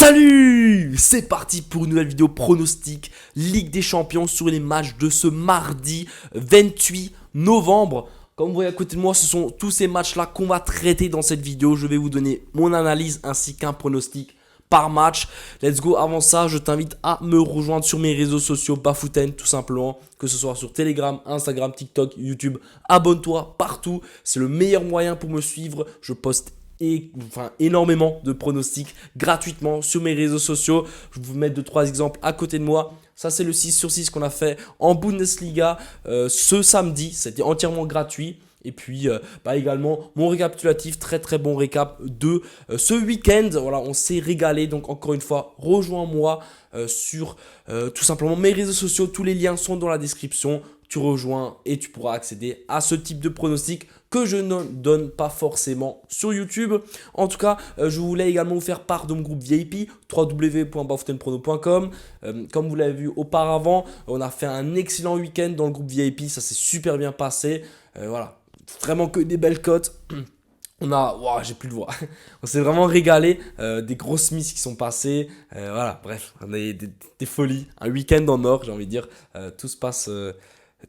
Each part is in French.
Salut! C'est parti pour une nouvelle vidéo pronostic Ligue des Champions sur les matchs de ce mardi 28 novembre. Comme vous voyez à côté de moi, ce sont tous ces matchs-là qu'on va traiter dans cette vidéo. Je vais vous donner mon analyse ainsi qu'un pronostic par match. Let's go. Avant ça, je t'invite à me rejoindre sur mes réseaux sociaux Bafouten tout simplement. Que ce soit sur Telegram, Instagram, TikTok, YouTube. Abonne-toi partout. C'est le meilleur moyen pour me suivre. Je poste énormément de pronostics gratuitement sur mes réseaux sociaux. Je vais vous mettre 2-3 exemples à côté de moi. Ça, c'est le 6 sur 6 qu'on a fait en Bundesliga ce samedi. C'était entièrement gratuit. Et puis également mon récapitulatif, très bon récap de ce week-end. Voilà, on s'est régalé. Donc encore une fois, rejoins-moi sur tout simplement mes réseaux sociaux. Tous les liens sont dans la description. Tu rejoins et tu pourras accéder à ce type de pronostic que je ne donne pas forcément sur YouTube. En tout cas, je voulais également vous faire part de mon groupe VIP, www.bafoutenprono.com. Comme vous l'avez vu auparavant, on a fait un excellent week-end dans le groupe VIP. Ça s'est super bien passé. Voilà, vraiment que des belles cotes. J'ai plus de voix. On s'est vraiment régalé. Des grosses mises qui sont passées. Voilà, bref, on a des folies. Un week-end en or, j'ai envie de dire.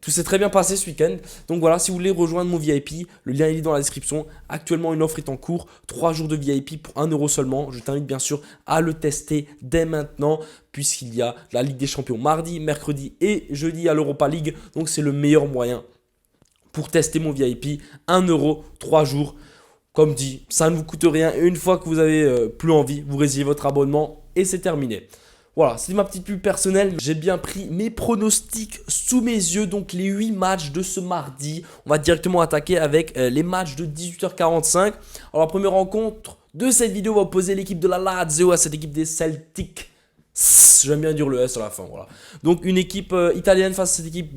Tout s'est très bien passé ce week-end. Donc voilà, si vous voulez rejoindre mon VIP, le lien est dans la description. Actuellement, une offre est en cours. 3 jours de VIP pour 1 euro seulement. Je t'invite bien sûr à le tester dès maintenant, puisqu'il y a la Ligue des Champions mardi, mercredi et jeudi à l'Europa League. Donc c'est le meilleur moyen pour tester mon VIP. 1 euro, 3 jours. Comme dit, ça ne vous coûte rien. Et une fois que vous avez plus envie, vous résiliez votre abonnement et c'est terminé. Voilà, c'est ma petite pub personnelle. J'ai bien pris mes pronostics sous mes yeux. Donc les 8 matchs de ce mardi. On va directement attaquer avec les matchs de 18h45. Alors la première rencontre de cette vidéo va opposer l'équipe de la Lazio à cette équipe des Celtics. J'aime bien dire le S à la fin, voilà. Donc une équipe italienne face à cette équipe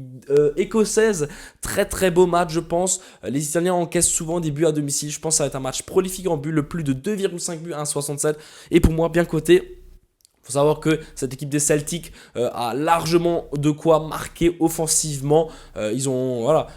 écossaise. Très beau match, je pense. Les Italiens encaissent souvent des buts à domicile. Je pense que ça va être un match prolifique en buts. Le plus de 2,5 buts à 1,67. Et pour moi, bien coté. Il faut savoir que cette équipe des Celtics a largement de quoi marquer offensivement.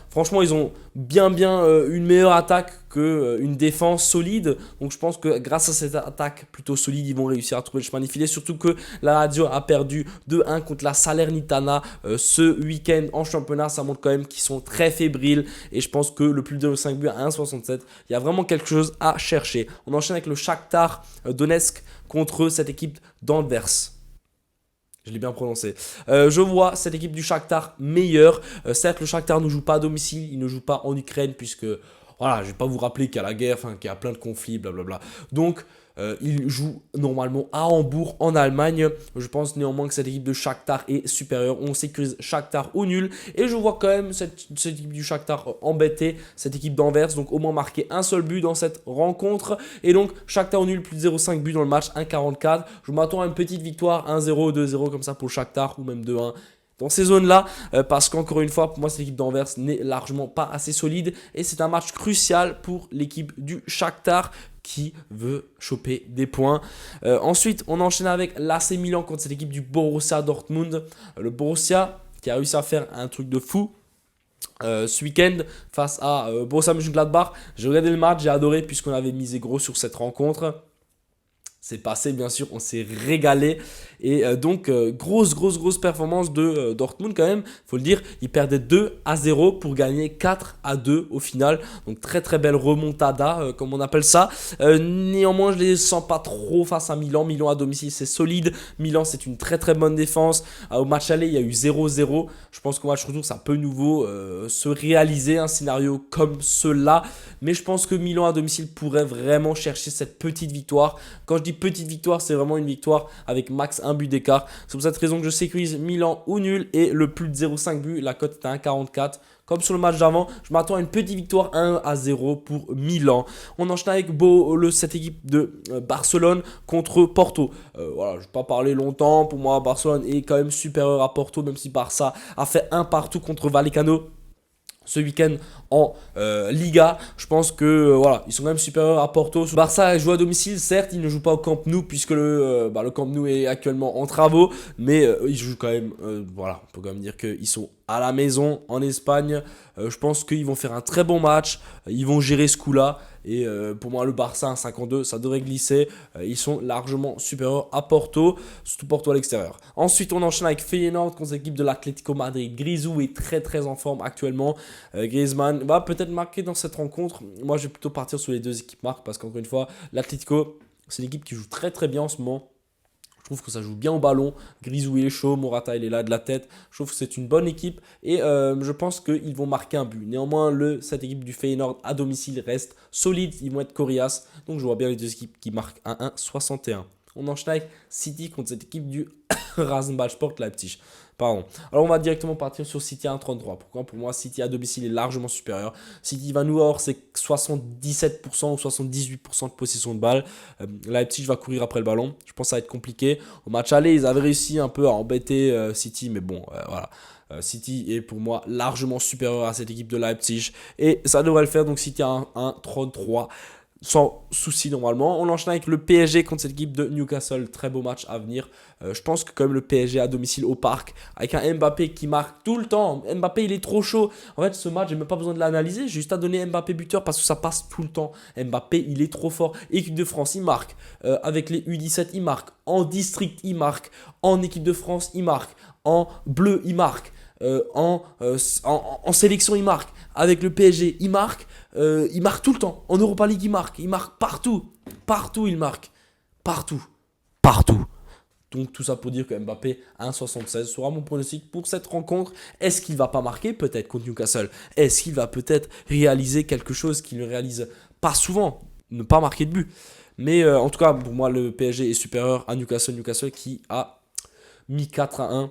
Franchement, ils ont bien une meilleure attaque qu'une défense solide. Donc je pense que grâce à cette attaque plutôt solide, ils vont réussir à trouver le chemin des filets. Surtout que la Lazio a perdu 2-1 contre la Salernitana ce week-end en championnat. Ça montre quand même qu'ils sont très fébriles. Et je pense que le plus de 5 buts à 1,67, il y a vraiment quelque chose à chercher. On enchaîne avec le Shakhtar Donetsk contre cette équipe d'Anvers. Je l'ai bien prononcé. Je vois cette équipe du Shakhtar meilleure. Certes, le Shakhtar ne joue pas à domicile. Il ne joue pas en Ukraine puisque, voilà, je ne vais pas vous rappeler qu'il y a la guerre, qu'il y a plein de conflits, blablabla. Donc, il joue normalement à Hambourg en Allemagne. Je pense néanmoins que cette équipe de Shakhtar est supérieure. On sécurise Shakhtar au nul. Et je vois quand même cette équipe du Shakhtar embêter cette équipe d'Anvers. Donc au moins marquer un seul but dans cette rencontre. Et donc Shakhtar au nul, plus de 0,5 buts dans le match, 1,44. Je m'attends à une petite victoire, 1-0, 2-0 comme ça pour le Shakhtar ou même 2-1. Dans ces zones-là, parce qu'encore une fois, pour moi, cette équipe d'Anvers n'est largement pas assez solide. Et c'est un match crucial pour l'équipe du Shakhtar qui veut choper des points. Ensuite, on enchaîne avec l'AC Milan contre cette équipe du Borussia Dortmund. Le Borussia qui a réussi à faire un truc de fou ce week-end face à Borussia Mönchengladbach. J'ai regardé le match, j'ai adoré puisqu'on avait misé gros sur cette rencontre. C'est passé, bien sûr, on s'est régalé. Et grosse performance de Dortmund quand même. Il faut le dire, ils perdaient 2-0 pour gagner 4-2 au final. Donc très belle remontada, comme on appelle ça. Néanmoins, je ne les sens pas trop face à Milan. Milan à domicile, c'est solide. Milan, c'est une très bonne défense. Au match aller, il y a eu 0-0. Je pense qu'au match retour, ça peut nouveau se réaliser un scénario comme cela. Mais je pense que Milan à domicile pourrait vraiment chercher cette petite victoire. Quand je dis petite victoire, c'est vraiment une victoire avec max 1 but d'écart. C'est pour cette raison que je sécurise Milan au nul et le plus de 0,5 but. La cote est à 1,44. Comme sur le match d'avant, je m'attends à une petite victoire 1-0 pour Milan. On enchaîne avec cette équipe de Barcelone contre Porto. Je ne vais pas parler longtemps. Pour moi, Barcelone est quand même supérieur à Porto, même si Barça a fait un partout contre Vallecano ce week-end en Liga. Je pense que ils sont quand même supérieurs à Porto. Barça joue à domicile, certes, il ne joue pas au Camp Nou puisque le Camp Nou est actuellement en travaux, mais ils jouent quand même. On peut quand même dire qu'ils sont à la maison en Espagne. Je pense qu'ils vont faire un très bon match. Ils vont gérer ce coup-là. Et pour moi, le Barça 1,52, ça devrait glisser. Ils sont largement supérieurs à Porto, surtout Porto à l'extérieur. Ensuite, on enchaîne avec Feyenoord contre l'équipe de l'Atlético Madrid. Grisou est très en forme actuellement. Griezmann va peut-être marquer dans cette rencontre. Moi, je vais plutôt partir sur les deux équipes marques parce qu'encore une fois, l'Atlético, c'est une équipe qui joue très bien en ce moment. Je trouve que ça joue bien au ballon. Grisou il est chaud, Morata il est là de la tête. Je trouve que c'est une bonne équipe et je pense qu'ils vont marquer un but. Néanmoins, cette équipe du Feyenoord à domicile reste solide. Ils vont être coriaces. Donc je vois bien les deux équipes qui marquent 1-1-61. On enchaîne avec City contre cette équipe du Rasenballsport Leipzig. Pardon. Alors on va directement partir sur City à 1,33. Pourquoi? Pour moi, City à domicile est largement supérieur. City va nous avoir c'est 77% ou 78% de possession de balle. Leipzig va courir après le ballon. Je pense que ça va être compliqué. Au match aller, ils avaient réussi un peu à embêter City, mais bon, voilà. City est pour moi largement supérieur à cette équipe de Leipzig. Et ça devrait le faire, donc City à 1,33. Sans souci normalement. On enchaîne avec le PSG contre cette équipe de Newcastle. Très beau match à venir. Je pense que comme le PSG à domicile au parc, avec un Mbappé qui marque tout le temps. Mbappé il est trop chaud. En fait ce match j'ai même pas besoin de l'analyser. J'ai juste à donner Mbappé buteur parce que ça passe tout le temps. Mbappé il est trop fort. Équipe de France il marque. Avec les U17 il marque. En district il marque. En équipe de France il marque. En bleu il marque. En sélection il marque. Avec le PSG il marque tout le temps. En Europa League il marque partout. Partout il marque. Partout. Donc tout ça pour dire que Mbappé à 1,76 sera mon pronostic pour cette rencontre. Est-ce qu'il va pas marquer peut-être contre Newcastle? Est-ce qu'il va peut-être réaliser quelque chose qu'il ne réalise pas souvent? Ne pas marquer de but. Mais en tout cas pour moi le PSG est supérieur à Newcastle. Newcastle qui a mis 4-1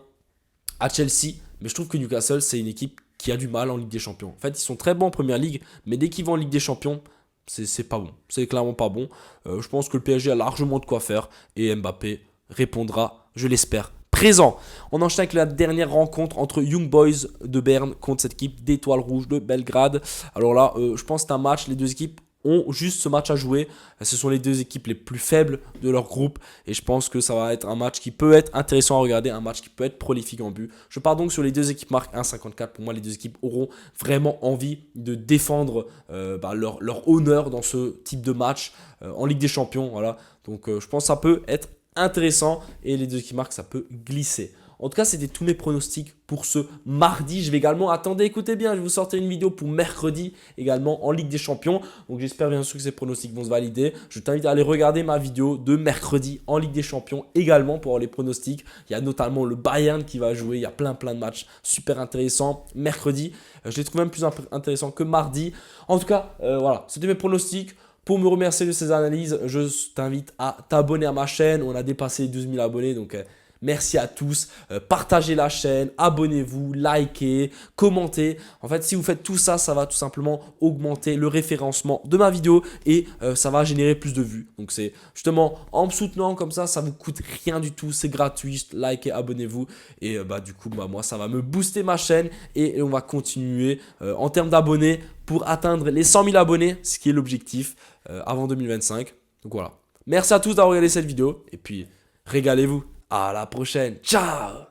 à Chelsea. Mais je trouve que Newcastle c'est une équipe qui a du mal en Ligue des Champions. En fait, ils sont très bons en Première Ligue, mais dès qu'ils vont en Ligue des Champions, c'est pas bon. C'est clairement pas bon. Je pense que le PSG a largement de quoi faire et Mbappé répondra, je l'espère, présent. On enchaîne avec la dernière rencontre entre Young Boys de Berne contre cette équipe d'Étoiles Rouges de Belgrade. Alors là, je pense que c'est un match, les deux équipes ont juste ce match à jouer. Ce sont les deux équipes les plus faibles de leur groupe et je pense que ça va être un match qui peut être intéressant à regarder, un match qui peut être prolifique en but. Je pars donc sur les deux équipes marquent 1,54. Pour moi, les deux équipes auront vraiment envie de défendre leur honneur dans ce type de match en Ligue des Champions. Voilà. Donc je pense que ça peut être intéressant et les deux équipes marquent, ça peut glisser. En tout cas, c'était tous mes pronostics pour ce mardi. Je vais également, attendez, écoutez bien, je vais vous sortir une vidéo pour mercredi également en Ligue des Champions. Donc j'espère bien sûr que ces pronostics vont se valider. Je t'invite à aller regarder ma vidéo de mercredi en Ligue des Champions également pour avoir les pronostics. Il y a notamment le Bayern qui va jouer. Il y a plein de matchs super intéressants mercredi. Je les trouve même plus intéressants que mardi. En tout cas, voilà, c'était mes pronostics. Pour me remercier de ces analyses, je t'invite à t'abonner à ma chaîne. On a dépassé les 12 000 abonnés, donc merci à tous. Partagez la chaîne, abonnez-vous, likez, commentez. En fait, si vous faites tout ça, ça va tout simplement augmenter le référencement de ma vidéo et ça va générer plus de vues. Donc c'est justement en me soutenant comme ça vous coûte rien du tout, c'est gratuit. Juste likez, abonnez-vous et du coup, moi, ça va me booster ma chaîne et on va continuer en termes d'abonnés pour atteindre les 100 000 abonnés, ce qui est l'objectif avant 2025. Donc voilà. Merci à tous d'avoir regardé cette vidéo et puis régalez-vous. À la prochaine. Ciao!